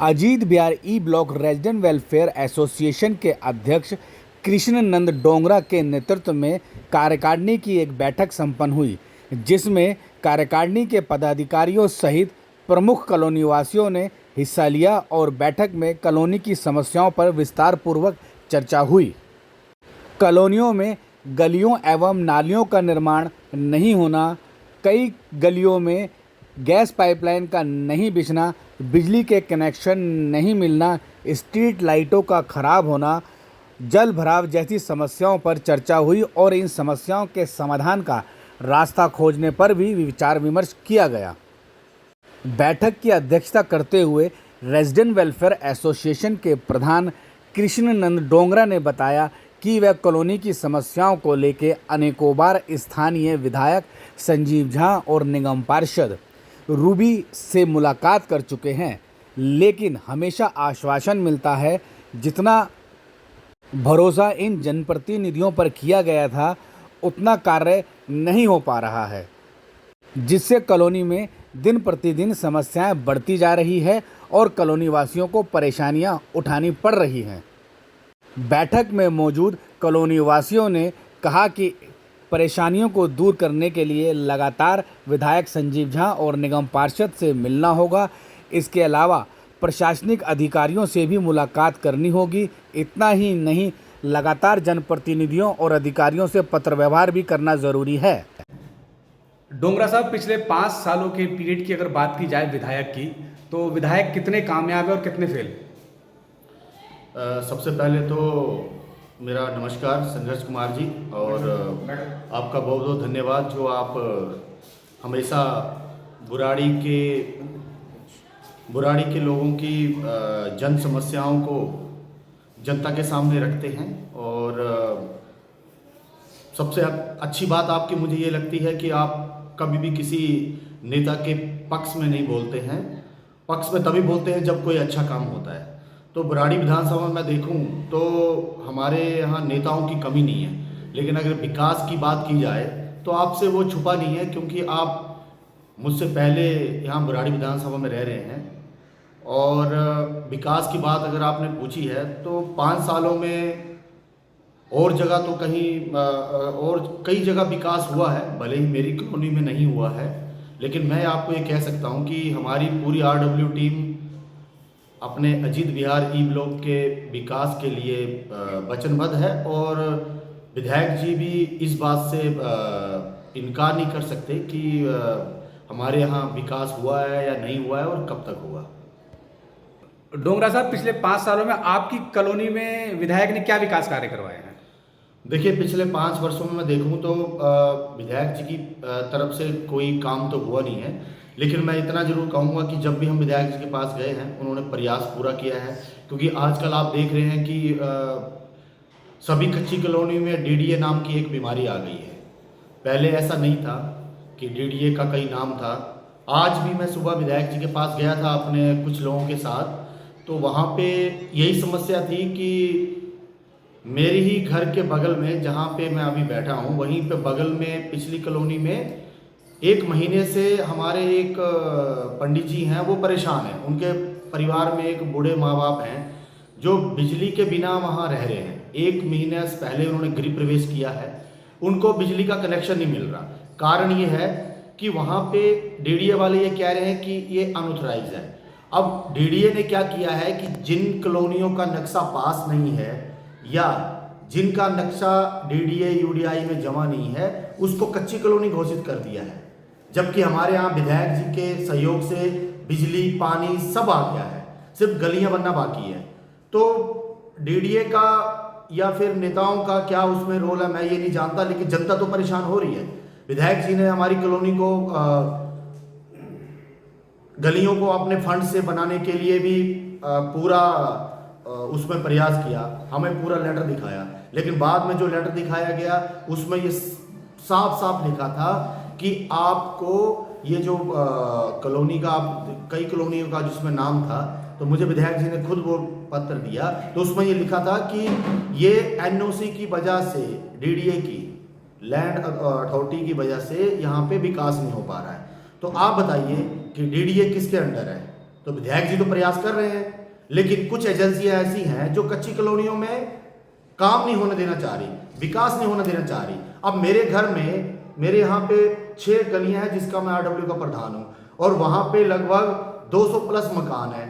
Ajit Bihar E block resident welfare association के अध्यक्ष कृष्ण नंद डोंगरा के नेतृत्व में कार्यकारिणी की एक बैठक संपन्न हुई, जिसमें कार्यकारिणी के पदाधिकारियों सहित प्रमुख कॉलोनी वासियों ने हिस्सा लिया और बैठक में कॉलोनी की समस्याओं पर विस्तार पूर्वक चर्चा हुई। कॉलोनियों में गलियों एवं नालियों का निर्माण नहीं होना, कई गलियों में गैस पाइपलाइन का नहीं बिछना, बिजली के कनेक्शन नहीं मिलना, स्ट्रीट लाइटों का खराब होना, जल भराव जैसी समस्याओं पर चर्चा हुई और इन समस्याओं के समाधान का रास्ता खोजने पर भी विचार विमर्श किया गया। बैठक की अध्यक्षता करते हुए रेजिडेंट वेलफेयर एसोसिएशन के प्रधान कृष्ण नंद डोंगरा ने बताया कि वह कॉलोनी की समस्याओं को लेकर अनेकों बार स्थानीय विधायक संजीव झा और निगम पार्षद रूबी से मुलाकात कर चुके हैं, लेकिन हमेशा आश्वासन मिलता है। जितना भरोसा इन जनप्रतिनिधियों पर किया गया था, उतना कार्य नहीं हो पा रहा है, जिससे कॉलोनी में दिन प्रतिदिन समस्याएं बढ़ती जा रही है और कॉलोनी वासियों को परेशानियां उठानी पड़ रही हैं। बैठक में मौजूद कॉलोनी वासियों ने कहा कि परेशानियों को दूर करने के लिए लगातार विधायक संजीव झा और निगम पार्षद से मिलना होगा। इसके अलावा प्रशासनिक अधिकारियों से भी मुलाकात करनी होगी। इतना ही नहीं, लगातार जनप्रतिनिधियों और अधिकारियों से पत्र व्यवहार भी करना ज़रूरी है। डोंगरा साहब, पिछले 5 सालों के पीरियड की अगर बात की जाए विधायक की, तो विधायक कितने कामयाब है और कितने फेल? सबसे पहले तो मेरा नमस्कार संघर्ष कुमार जी, और आपका बहुत बहुत धन्यवाद जो आप हमेशा बुराड़ी के लोगों की जन समस्याओं को जनता के सामने रखते हैं। और सबसे अच्छी बात आपकी मुझे ये लगती है कि आप कभी भी किसी नेता के पक्ष में नहीं बोलते हैं। पक्ष में तभी बोलते हैं जब कोई अच्छा काम होता है। तो बुराड़ी विधानसभा में देखूं तो हमारे यहाँ नेताओं की कमी नहीं है, लेकिन अगर विकास की बात की जाए तो आपसे वो छुपा नहीं है, क्योंकि आप मुझसे पहले यहाँ बुराड़ी विधानसभा में रह रहे हैं। और विकास की बात अगर आपने पूछी है तो 5 सालों में और जगह तो कहीं और कई जगह विकास हुआ है, भले ही मेरी कॉलोनी में नहीं हुआ है। लेकिन मैं आपको ये कह सकता हूँ कि हमारी पूरी RW टीम अपने अजीत बिहार ई ब्लॉक के विकास के लिए वचनबद्ध है, और विधायक जी भी इस बात से इनकार नहीं कर सकते कि हमारे यहाँ विकास हुआ है या नहीं हुआ है और कब तक हुआ। डोंगरा साहब, पिछले 5 सालों में आपकी कॉलोनी में विधायक ने क्या विकास कार्य करवाए हैं? देखिए, पिछले 5 वर्षों में मैं देखूं तो विधायक जी की तरफ से कोई काम तो हुआ नहीं है, लेकिन मैं इतना ज़रूर कहूँगा कि जब भी हम विधायक जी के पास गए हैं उन्होंने प्रयास पूरा किया है। क्योंकि आजकल आप देख रहे हैं कि सभी कच्ची कॉलोनी में DDA नाम की एक बीमारी आ गई है। पहले ऐसा नहीं था कि DDA का कई नाम था। आज भी मैं सुबह विधायक जी के पास गया था अपने कुछ लोगों के साथ, तो वहाँ पे यही समस्या थी कि मेरे ही घर के बगल में, जहाँ पे मैं अभी बैठा हूँ, वहीं पे बगल में पिछली कॉलोनी में 1 महीने से हमारे एक पंडित जी हैं, वो परेशान हैं। उनके परिवार में एक बूढ़े माँ बाप हैं जो बिजली के बिना वहाँ रह रहे हैं। 1 महीने से पहले उन्होंने गृह प्रवेश किया है, उनको बिजली का कनेक्शन नहीं मिल रहा। कारण ये है कि वहाँ पे DDA वाले ये कह रहे हैं कि ये अनऑथराइज है। अब DDA ने क्या किया है कि जिन कॉलोनियों का नक्शा पास नहीं है या जिनका नक्शा DDA UDI में जमा नहीं है, उसको कच्ची कॉलोनी घोषित कर दिया है। जबकि हमारे यहाँ विधायक जी के सहयोग से बिजली पानी सब आ गया है, सिर्फ गलियां बनना बाकी है। तो DDA का या फिर नेताओं का क्या उसमें रोल है मैं ये नहीं जानता, लेकिन जनता तो परेशान हो रही है। विधायक जी ने हमारी कॉलोनी को गलियों को अपने फंड से बनाने के लिए भी पूरा उसमें प्रयास किया, हमें पूरा लेटर दिखाया, लेकिन बाद में जो लेटर दिखाया गया उसमें ये साफ साफ लिखा था कि आपको ये जो कॉलोनी का, कई कॉलोनियों का जिसमें नाम था, तो मुझे विधायक जी ने खुद वो पत्र दिया, तो उसमें ये लिखा था कि ये NOC की वजह से, DDA की लैंड अथॉरिटी की वजह से यहाँ पे विकास नहीं हो पा रहा है। तो आप बताइए कि DDA किसके अंडर है? तो विधायक जी तो प्रयास कर रहे हैं, लेकिन कुछ एजेंसियां ऐसी हैं जो कच्ची कॉलोनियों में काम नहीं होने देना चाह रही, विकास नहीं होने देना चाह रही। अब मेरे घर में, मेरे यहाँ पे 6 गलियां हैं जिसका मैं आरडब्ल्यू का प्रधान हूँ, और वहाँ पे लगभग 200 प्लस मकान है।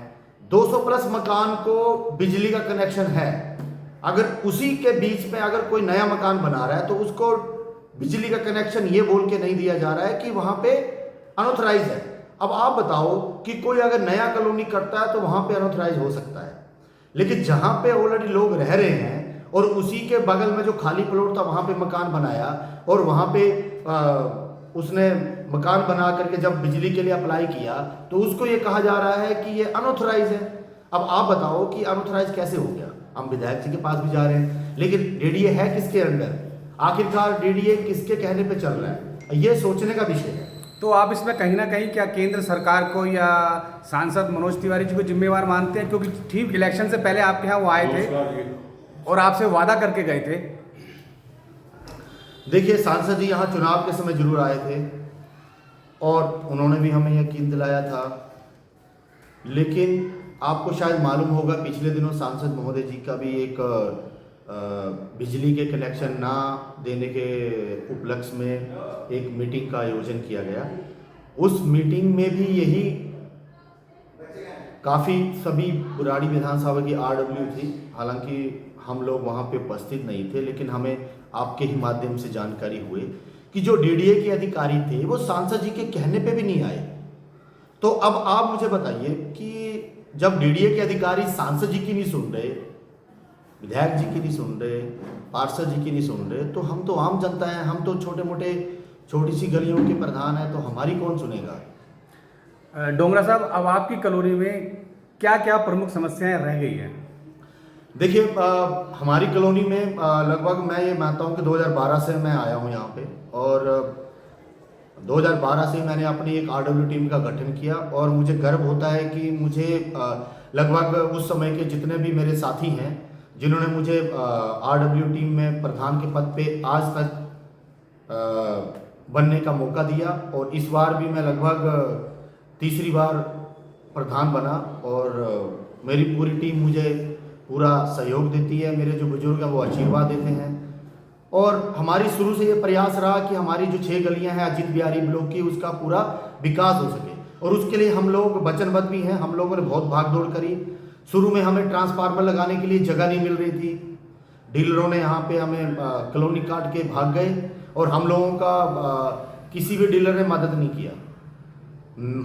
200 प्लस मकान को बिजली का कनेक्शन है। अगर उसी के बीच में अगर कोई नया मकान बना रहा है तो उसको बिजली का कनेक्शन ये बोल के नहीं दिया जा रहा है कि वहाँ पे अनऑथराइज है। अब आप बताओ कि कोई अगर नया कॉलोनी करता है तो वहाँ पे अनऑथराइज हो सकता है, लेकिन जहाँ पे ऑलरेडी लोग रह रहे हैं और उसी के बगल में जो खाली प्लॉट था वहाँ पे मकान बनाया, और वहाँ पे उसने मकान बना करके जब बिजली के लिए अप्लाई किया तो उसको ये कहा जा रहा है कि ये अनऑथराइज है। अब आप बताओ कि अनऑथराइज कैसे हो गया? हम विधायक जी के पास भी जा रहे हैं, लेकिन डीडीए है किसके अंडर? आखिरकार डीडीए किसके कहने पे चल रहा है? ये सोचने का विषय है। तो आप इसमें कहीं ना कहीं क्या केंद्र सरकार को या सांसद मनोज तिवारी जी को जिम्मेवार मानते हैं? क्योंकि ठीक इलेक्शन से पहले आपके यहाँ वो आए थे और आपसे वादा करके गए थे। देखिए, सांसद जी यहाँ चुनाव के समय जरूर आए थे और उन्होंने भी हमें यकीन दिलाया था, लेकिन आपको शायद मालूम होगा पिछले दिनों सांसद महोदय जी का भी एक बिजली के कनेक्शन ना देने के उपलक्ष्य में एक मीटिंग का आयोजन किया गया। उस मीटिंग में भी यही काफ़ी सभी बुराड़ी विधानसभा की आरडब्ल्यू थी। हालांकि हम लोग वहाँ पे उपस्थित नहीं थे, लेकिन हमें आपके ही माध्यम से जानकारी हुई कि जो डीडीए के अधिकारी थे वो सांसद जी के कहने पे भी नहीं आए। तो अब आप मुझे बताइए कि जब डीडीए के अधिकारी सांसद जी की नहीं सुन रहे, विधायक जी की नहीं सुन रहे, पार्षद जी की नहीं सुन रहे, तो हम तो आम जनता हैं, हम तो छोटे मोटे छोटी सी गलियों के प्रधान हैं, तो हमारी कौन सुनेगा? डोंगरा साहब, अब आपकी कॉलोनी में क्या क्या प्रमुख समस्याएं रह गई हैं? देखिए, हमारी कॉलोनी में लगभग मैं ये मानता हूँ कि 2012 से मैं आया हूँ यहाँ पे, और 2012 से मैंने अपनी एक आरडब्ल्यू टीम का गठन किया, और मुझे गर्व होता है कि मुझे लगभग उस समय के जितने भी मेरे साथी हैं जिन्होंने मुझे आरडब्ल्यू टीम में प्रधान के पद पे आज तक बनने का मौका दिया, और इस बार भी मैं लगभग तीसरी बार प्रधान बना, और मेरी पूरी टीम मुझे पूरा सहयोग देती है। मेरे जो बुजुर्ग हैं वो आशीर्वाद देते हैं, और हमारी शुरू से ये प्रयास रहा कि हमारी जो 6 गलियां हैं अजीत बिहारी ब्लॉक की, उसका पूरा विकास हो सके, और उसके लिए हम लोग वचनबद्ध भी हैं। हम लोगों ने बहुत भागदौड़ करी। शुरू में हमें ट्रांसफार्मर लगाने के लिए जगह नहीं मिल रही थी, डीलरों ने यहाँ पे हमें कॉलोनी काट के भाग गए, और हम लोगों का किसी भी डीलर ने मदद नहीं किया।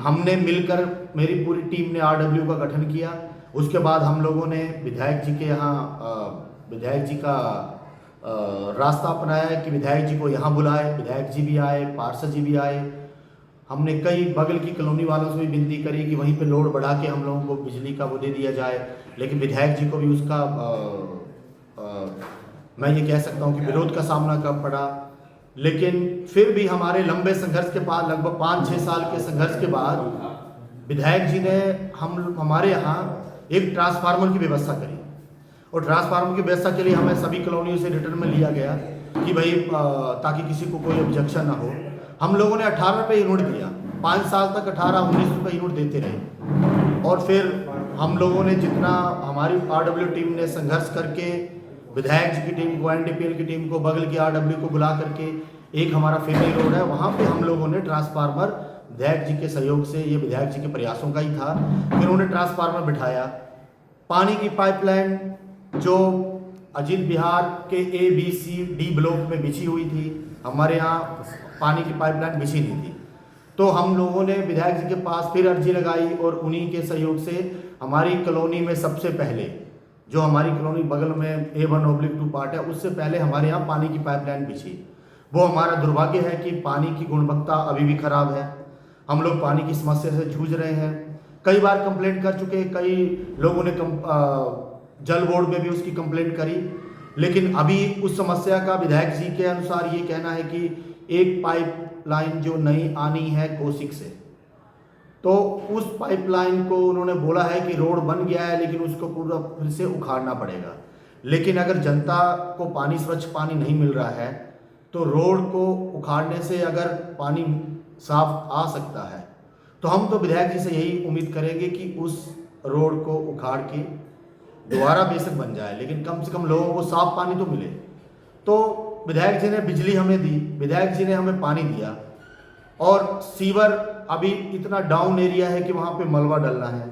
हमने मिलकर, मेरी पूरी टीम ने आरडब्ल्यू का गठन किया। उसके बाद हम लोगों ने विधायक जी के यहाँ विधायक जी का रास्ता अपनाया कि विधायक जी को यहाँ बुलाए। विधायक जी भी आए, पार्षद जी भी आए। हमने कई बगल की कॉलोनी वालों से भी विनती करी कि वहीं पे लोड बढ़ा के हम लोगों को बिजली का वो दे दिया जाए, लेकिन विधायक जी को भी उसका मैं ये कह सकता हूँ कि विरोध का सामना कर पड़ा। लेकिन फिर भी हमारे लंबे संघर्ष के बाद, लगभग 5-6 साल के संघर्ष के बाद, विधायक जी ने हमारे यहाँ एक ट्रांसफार्मर की व्यवस्था करी, और ट्रांसफार्मर की व्यवस्था के लिए हमें सभी कॉलोनियों से रिटर्न में लिया गया कि भाई ताकि किसी को कोई ऑब्जेक्शन ना हो। हम लोगों ने 18 रुपये यूनिट दिया, 5 साल तक 18-19 रुपये यूनिट देते रहे, और फिर हम लोगों ने जितना हमारी आरडब्ल्यू टीम ने संघर्ष करके विधायक जी की टीम को, एनडीपीएल की टीम को, बगल की आरडब्ल्यू को बुला करके, एक हमारा फैमिली रोड है वहाँ पे हम लोगों ने ट्रांसफार्मर विधायक जी के सहयोग से, ये विधायक जी के प्रयासों का ही था, फिर उन्होंने ट्रांसफार्मर बिठाया। पानी की पाइपलाइन जो अजीत बिहार के ABCD ब्लॉक में बिछी हुई थी, हमारे यहाँ पानी की पाइपलाइन बिछी नहीं थी, तो हम लोगों ने विधायक जी के पास फिर अर्जी लगाई, और उन्हीं के सहयोग से हमारी कॉलोनी में सबसे पहले, जो हमारी कॉलोनी बगल में A1/2 पार्ट है, उससे पहले हमारे यहाँ पानी की पाइपलाइन बिछी। वो हमारा दुर्भाग्य है कि पानी की गुणवत्ता अभी भी खराब है। हम लोग पानी की समस्या से जूझ रहे हैं, कई बार कंप्लेंट कर चुके, कई लोगों ने जल बोर्ड में भी उसकी कंप्लेंट करी, लेकिन अभी उस समस्या का विधायक जी के अनुसार ये कहना है कि एक पाइपलाइन जो नई आनी है कोसिक से, तो उस पाइपलाइन को उन्होंने बोला है कि रोड बन गया है, लेकिन उसको पूरा फिर से उखाड़ना पड़ेगा। लेकिन अगर जनता को पानी, स्वच्छ पानी नहीं मिल रहा है, तो रोड को उखाड़ने से अगर पानी साफ आ सकता है, तो हम तो विधायक जी से यही उम्मीद करेंगे कि उस रोड को उखाड़ के दोबारा बेशक बन जाए, लेकिन कम से कम लोगों को साफ पानी तो मिले। तो विधायक जी ने बिजली हमें दी, विधायक जी ने हमें पानी दिया, और सीवर अभी इतना डाउन एरिया है कि वहाँ पे मलबा डलना है।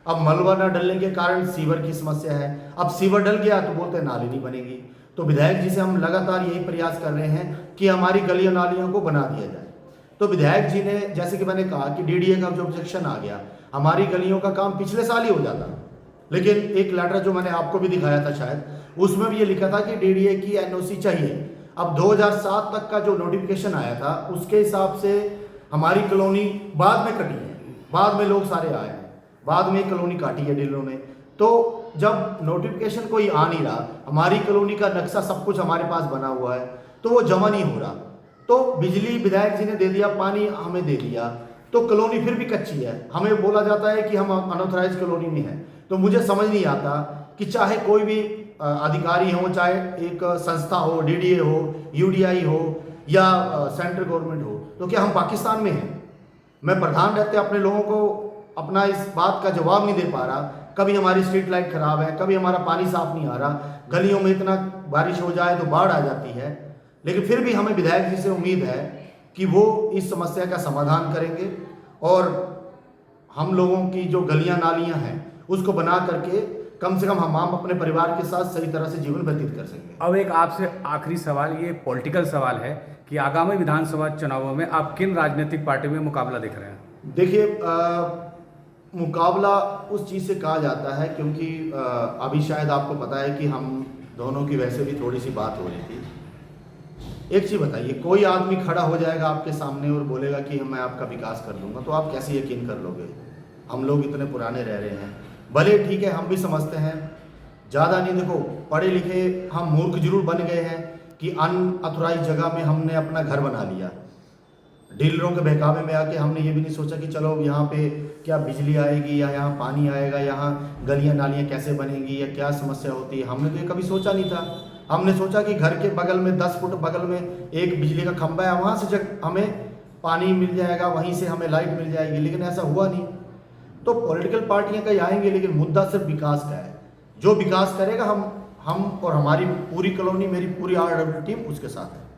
अब मलबा ना डलने के कारण सीवर की समस्या है। अब सीवर डल गया तो बोलते हैं नाली नहीं बनेगी। तो विधायक जी से हम लगातार यही प्रयास कर रहे हैं कि हमारी गलियों नालियों को बना दिया जाए। तो विधायक जी ने, जैसे कि मैंने कहा कि डीडीए का जो ऑब्जेक्शन आ गया, हमारी गलियों का काम पिछले साल ही हो जाता, लेकिन एक लेटर जो मैंने आपको भी दिखाया था शायद, उसमें भी ये लिखा था कि डीडीए की एनओसी चाहिए। अब 2007 तक का जो नोटिफिकेशन आया था उसके हिसाब से हमारी कॉलोनी बाद में कटी है, बाद में लोग सारे आए हैं, बाद में कॉलोनी काटी है डीलरों ने। तो जब नोटिफिकेशन कोई आ नहीं रहा, हमारी कॉलोनी का नक्शा सब कुछ हमारे पास बना हुआ है, तो वो जमा नहीं हो रहा। तो बिजली विधायक जी ने दे दिया, पानी हमें दे दिया, तो कॉलोनी फिर भी कच्ची है। हमें बोला जाता है कि हम अनऑथराइज कॉलोनी में हैं। तो मुझे समझ नहीं आता कि चाहे कोई भी अधिकारी हो, चाहे एक संस्था हो, डीडीए हो, यूडीआई हो या सेंट्रल गवर्नमेंट हो, तो क्या हम पाकिस्तान में हैं? मैं प्रधान रहते अपने लोगों को अपना इस बात का जवाब नहीं दे पा रहा। कभी हमारी स्ट्रीट लाइट खराब है, कभी हमारा पानी साफ नहीं आ रहा, गलियों में इतना बारिश हो जाए तो बाढ़ आ जाती है, लेकिन फिर भी हमें विधायक जी से उम्मीद है कि वो इस समस्या का समाधान करेंगे और हम लोगों की जो गलियां नालियां हैं उसको बना करके कम से कम हम अपने परिवार के साथ सही तरह से जीवन व्यतीत कर सकेंगे। अब एक आपसे आखिरी सवाल, ये पॉलिटिकल सवाल है कि आगामी विधानसभा चुनावों में आप किन राजनीतिक पार्टी में मुकाबला देख रहे हैं? देखिए, मुकाबला उस चीज़ से कहा जाता है क्योंकि अभी शायद आपको पता है कि हम दोनों की वैसे भी थोड़ी सी बात हो रही थी। एक चीज़ बताइए, कोई आदमी खड़ा हो जाएगा आपके सामने और बोलेगा कि मैं आपका विकास कर दूंगा, तो आप कैसे यकीन कर लोगे? हम लोग इतने पुराने रह रहे हैं, भले ठीक है हम भी समझते हैं, ज़्यादा नहीं, देखो पढ़े लिखे हम मूर्ख जरूर बन गए हैं कि अनऑथराइज जगह में हमने अपना घर बना लिया। डीलरों के बहकावे में आके हमने ये भी नहीं सोचा कि चलो यहाँ पे क्या बिजली आएगी या यहाँ पानी आएगा, यहाँ गलियाँ नालियाँ कैसे बनेंगी या क्या समस्या होती है, हमने तो ये कभी सोचा नहीं था। हमने सोचा कि घर के बगल में 10 फुट बगल में एक बिजली का खंभा है, वहाँ से जब हमें पानी मिल जाएगा, वहीं से हमें लाइट मिल जाएगी, लेकिन ऐसा हुआ नहीं। तो पॉलिटिकल पार्टियां कहीं आएंगे, लेकिन मुद्दा सिर्फ विकास का है। जो विकास करेगा हम और हमारी पूरी कॉलोनी, मेरी पूरी आरडब्ल्यू टीम उसके साथ है।